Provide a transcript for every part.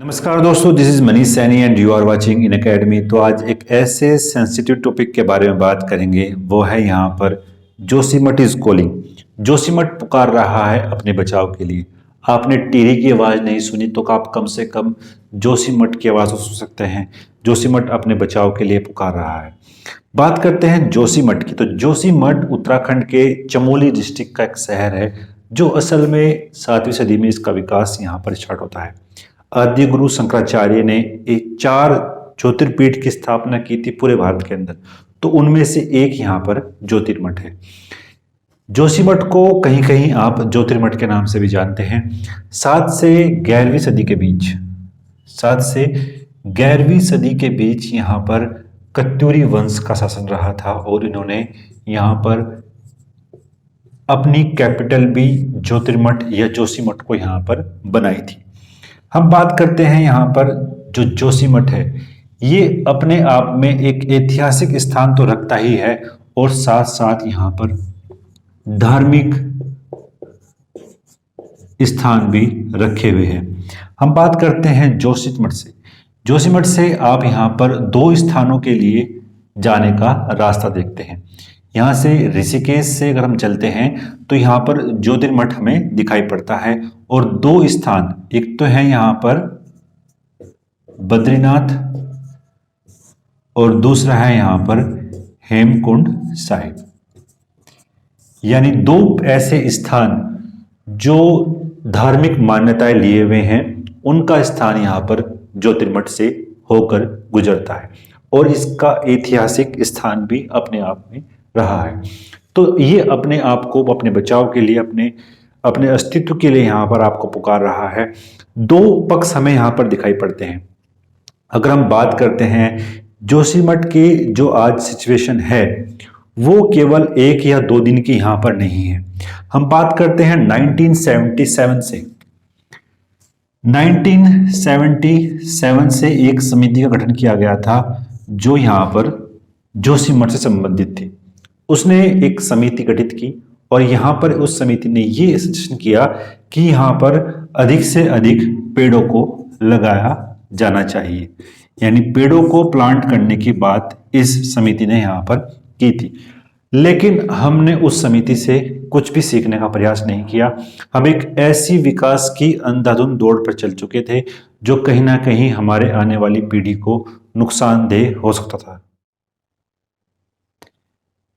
नमस्कार दोस्तों, this is Manish Saini and you are watching in academy. तो आज एक ऐसे सेंसिटिव टॉपिक के बारे में बात करेंगे, वो है यहाँ पर जोशीमठ इज कॉलिंग। जोशीमठ पुकार रहा है अपने बचाव के लिए। आपने टीरी की आवाज़ नहीं सुनी तो आप कम से कम जोशीमठ की आवाज़ तो सुन सकते हैं। जोशीमठ अपने बचाव के लिए पुकार रहा है। बात करते हैं जोशीमठ की। तो जोशीमठ उत्तराखंड के चमोली डिस्ट्रिक्ट का एक शहर है, जो असल में 7वीं सदी में इसका विकास यहाँ पर स्टार्ट होता है। आदि गुरु शंकराचार्य ने एक 4 ज्योतिर्पीठ की स्थापना की थी पूरे भारत के अंदर, तो उनमें से एक यहाँ पर ज्योतिर्मठ है। जोशीमठ को कहीं कहीं आप ज्योतिर्मठ के नाम से भी जानते हैं। 7 से 11वीं सदी के बीच 7 से 11वीं सदी के बीच यहाँ पर कत्यूरी वंश का शासन रहा था, और इन्होंने यहाँ पर अपनी कैपिटल भी ज्योतिर्मठ या जोशीमठ को यहाँ पर बनाई थी। हम बात करते हैं यहाँ पर जो जोशीमठ है, ये अपने आप में एक ऐतिहासिक स्थान तो रखता ही है, और साथ साथ यहाँ पर धार्मिक स्थान भी रखे हुए हैं। हम बात करते हैं जोशीमठ से। जोशीमठ से आप यहाँ पर 2 स्थानों के लिए जाने का रास्ता देखते हैं। यहाँ से ऋषिकेश से अगर हम चलते हैं तो यहाँ पर ज्योतिर्मठ हमें दिखाई पड़ता है, और 2 स्थान, एक तो है यहाँ पर बद्रीनाथ और दूसरा है यहाँ पर हेमकुंड साहिब। यानी 2 ऐसे स्थान जो धार्मिक मान्यताएं लिए हुए हैं, उनका स्थान यहाँ पर ज्योतिर्मठ से होकर गुजरता है, और इसका ऐतिहासिक स्थान भी अपने आप में रहा है। तो ये अपने आप को अपने बचाव के लिए, अपने अस्तित्व के लिए यहाँ पर आपको पुकार रहा है। 2 पक्ष हमें यहाँ पर दिखाई पड़ते हैं। अगर हम बात करते हैं जोशीमठ की जो आज सिचुएशन है, वो केवल 1 या 2 दिन की यहाँ पर नहीं है। हम बात करते हैं 1977 से। 1977 से एक समिति का गठन किया गया था, जो यहाँ पर जोशीमठ से संबंधित थी। उसने एक समिति गठित की, और यहाँ पर उस समिति ने ये सजेशन किया कि यहाँ पर अधिक से अधिक पेड़ों को लगाया जाना चाहिए। यानी पेड़ों को प्लांट करने की बात इस समिति ने यहाँ पर की थी। लेकिन हमने उस समिति से कुछ भी सीखने का प्रयास नहीं किया। हम एक ऐसी विकास की अंधाधुंध दौड़ पर चल चुके थे, जो कहीं ना कहीं हमारे आने वाली पीढ़ी को नुकसानदेह हो सकता था।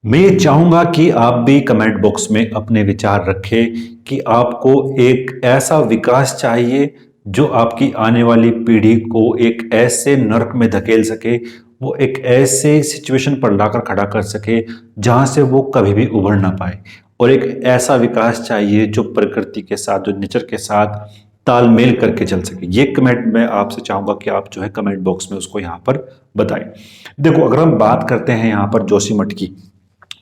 मैं ये चाहूंगा कि आप भी कमेंट बॉक्स में अपने विचार रखें कि आपको एक ऐसा विकास चाहिए जो आपकी आने वाली पीढ़ी को एक ऐसे नर्क में धकेल सके, वो एक ऐसे सिचुएशन पर लाकर खड़ा कर सके जहां से वो कभी भी उभर ना पाए, और एक ऐसा विकास चाहिए जो प्रकृति के साथ, जो नेचर के साथ तालमेल करके चल सके। ये कमेंट मैं आपसे चाहूंगा कि आप जो है कमेंट बॉक्स में उसको यहाँ पर बताएं। देखो, अगर हम बात करते हैं यहाँ पर जोशीमठ की,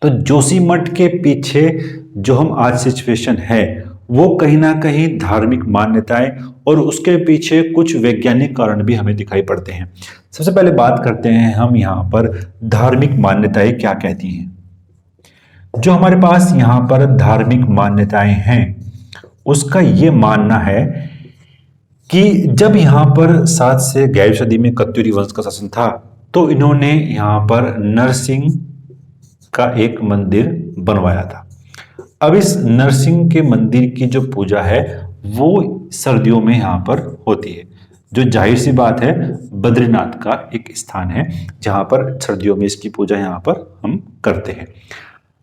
तो जोशीमठ के पीछे जो हम आज सिचुएशन है, वो कहीं ना कहीं धार्मिक मान्यताएं और उसके पीछे कुछ वैज्ञानिक कारण भी हमें दिखाई पड़ते हैं। सबसे पहले बात करते हैं हम यहाँ पर धार्मिक मान्यताएं क्या कहती हैं। जो हमारे पास यहाँ पर धार्मिक मान्यताएं हैं, उसका ये मानना है कि जब यहाँ पर 7 से 11वीं सदी में कत्यूरी वंश का शासन था, तो इन्होंने यहाँ पर नरसिंह का एक मंदिर बनवाया था। अब इस नरसिंह के मंदिर की जो पूजा है, वो सर्दियों में यहाँ पर होती है, जो जाहिर सी बात है बद्रीनाथ का एक स्थान है, जहाँ पर सर्दियों में इसकी पूजा यहाँ पर हम करते हैं।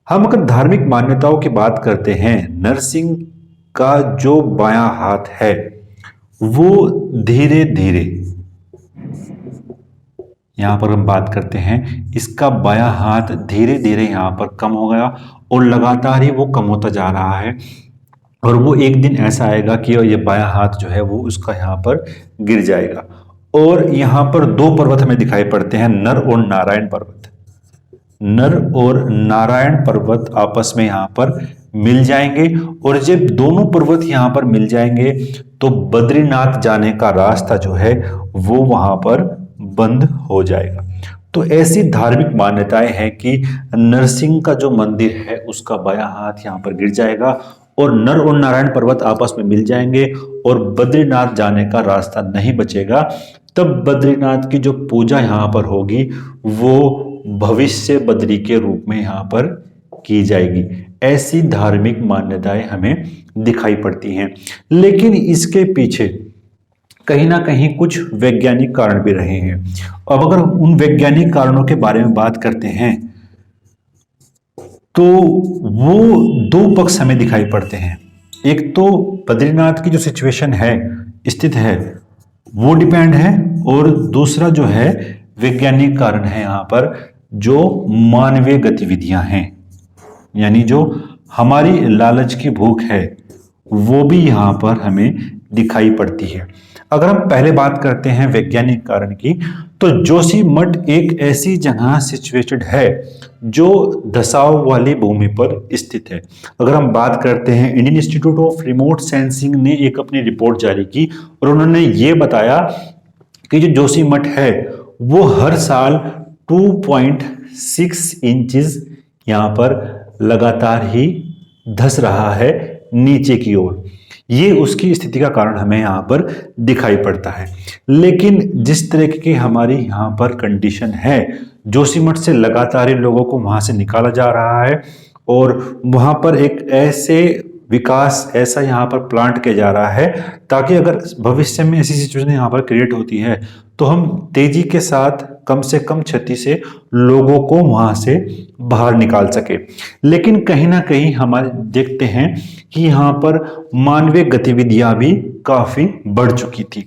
हम अगर धार्मिक मान्यताओं की बात करते हैं, नरसिंह का जो बायां हाथ है, वो धीरे धीरे, यहाँ पर हम बात करते हैं, इसका बायां हाथ धीरे धीरे यहाँ पर कम हो गया, और लगातार ही वो कम होता जा रहा है, और वो एक दिन ऐसा आएगा कि ये बायां हाथ जो है वो उसका यहाँ पर गिर जाएगा। और यहाँ पर 2 पर्वत हमें दिखाई पड़ते हैं, नर और नारायण पर्वत। नर और नारायण पर्वत आपस में यहाँ पर मिल जाएंगे, और जब दोनों पर्वत यहाँ पर मिल जाएंगे तो बद्रीनाथ जाने का रास्ता जो है वो वहां पर बंद हो जाएगा। तो ऐसी धार्मिक मान्यताएं हैं कि नरसिंह का जो मंदिर है, उसका बायां हाथ यहाँ पर गिर जाएगा, और नर और नारायण पर्वत आपस में मिल जाएंगे और बद्रीनाथ जाने का रास्ता नहीं बचेगा। तब बद्रीनाथ की जो पूजा यहाँ पर होगी वो भविष्य बद्री के रूप में यहाँ पर की जाएगी। ऐसी धार्मिक मान्यताएं हमें दिखाई पड़ती हैं। लेकिन इसके पीछे कहीं ना कहीं कुछ वैज्ञानिक कारण भी रहे हैं। अब अगर उन वैज्ञानिक कारणों के बारे में बात करते हैं तो वो दो पक्ष हमें दिखाई पड़ते हैं। एक तो बद्रीनाथ की जो सिचुएशन है, स्थित है, वो डिपेंड है, और दूसरा जो है वैज्ञानिक कारण है यहाँ पर, जो मानवीय गतिविधियां हैं, यानी जो हमारी लालच की भूख है वो भी यहाँ पर हमें दिखाई पड़ती है। अगर हम पहले बात करते हैं वैज्ञानिक कारण की, तो जोशीमठ एक ऐसी जगह सिचुएटेड है जो दसाव वाली भूमि पर स्थित है। अगर हम बात करते हैं, Indian institute of remote sensing ने एक अपनी रिपोर्ट जारी की और उन्होंने ये बताया कि जो जोशीमठ है वो हर साल 2.6 इंचेस यहाँ पर लगातार ही धंस रहा है नीचे की ओर। ये उसकी स्थिति का कारण हमें यहाँ पर दिखाई पड़ता है। लेकिन जिस तरह की हमारी यहाँ पर कंडीशन है, जोशीमठ से लगातार ही लोगों को वहां से निकाला जा रहा है और वहां पर एक ऐसे विकास ऐसा यहाँ पर प्लांट किया जा रहा है ताकि अगर भविष्य में ऐसी सिचुएशन यहाँ पर क्रिएट होती है तो हम तेजी के साथ कम से कम क्षति से लोगों को वहां से बाहर निकाल सके। लेकिन कहीं ना कहीं हमारे देखते हैं कि यहाँ पर मानवीय गतिविधियां भी काफी बढ़ चुकी थी।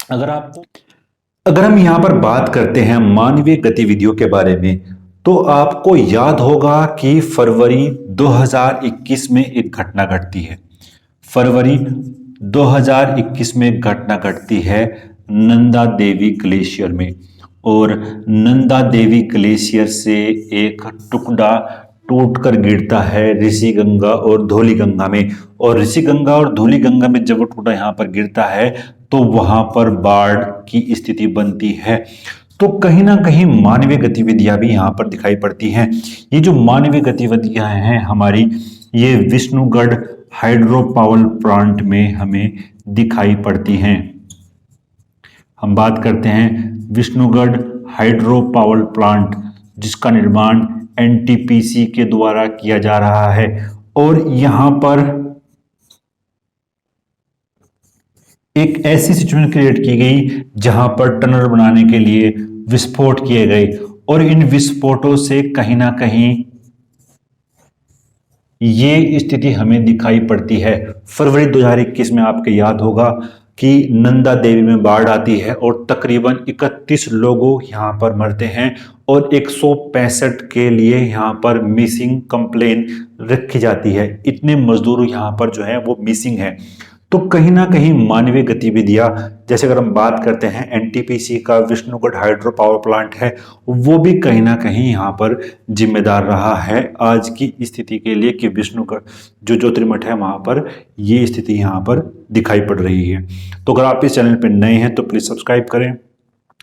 अगर हम यहाँ पर बात करते हैं मानवीय गतिविधियों के बारे में, तो आपको याद होगा कि फरवरी 2021 में एक घटना घटती है। फरवरी 2021 में एक घटना घटती है नंदा देवी ग्लेशियर में, और नंदा देवी ग्लेशियर से एक टुकड़ा टूटकर गिरता है ऋषि गंगा और धौली गंगा में। और ऋषि गंगा और धौली गंगा में जब वो टुकड़ा यहाँ पर गिरता है तो वहां पर बाढ़ की स्थिति बनती है। तो कहीं ना कहीं मानवीय गतिविधियां भी यहाँ पर दिखाई पड़ती हैं। ये जो मानवीय गतिविधियां हैं हमारी, ये विष्णुगढ़ हाइड्रो पावर प्लांट में हमें दिखाई पड़ती हैं। हम बात करते हैं विष्णुगढ़ हाइड्रो पावर प्लांट, जिसका निर्माण एनटीपीसी के द्वारा किया जा रहा है। और यहां पर एक ऐसी सिचुएशन क्रिएट की गई जहां पर टनल बनाने के लिए विस्फोट किए गए, और इन विस्फोटों से कहीं ना कहीं ये स्थिति हमें दिखाई पड़ती है। फरवरी 2021 में आपको याद होगा कि नंदा देवी में बाढ़ आती है और तकरीबन 31 लोगों यहाँ पर मरते हैं और 165 के लिए यहाँ पर मिसिंग कंप्लेन रखी जाती है। इतने मजदूर यहाँ पर जो है वो मिसिंग है। तो कहीं ना कहीं मानवीय गतिविधियां, जैसे अगर हम बात करते हैं एनटीपीसी का विष्णुगढ़ हाइड्रो पावर प्लांट है, वो भी कहीं ना कहीं यहाँ पर जिम्मेदार रहा है आज की स्थिति के लिए कि विष्णुगढ़ जो ज्योतिर्मठ है वहां पर ये स्थिति यहाँ पर दिखाई पड़ रही है। तो अगर आप इस चैनल पर नए हैं तो प्लीज़ सब्सक्राइब करें,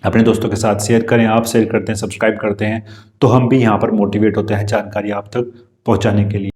अपने दोस्तों के साथ शेयर करें। आप शेयर करते हैं, सब्सक्राइब करते हैं तो हम भी यहाँ पर मोटिवेट होते हैं जानकारी आप तक पहुँचाने के लिए।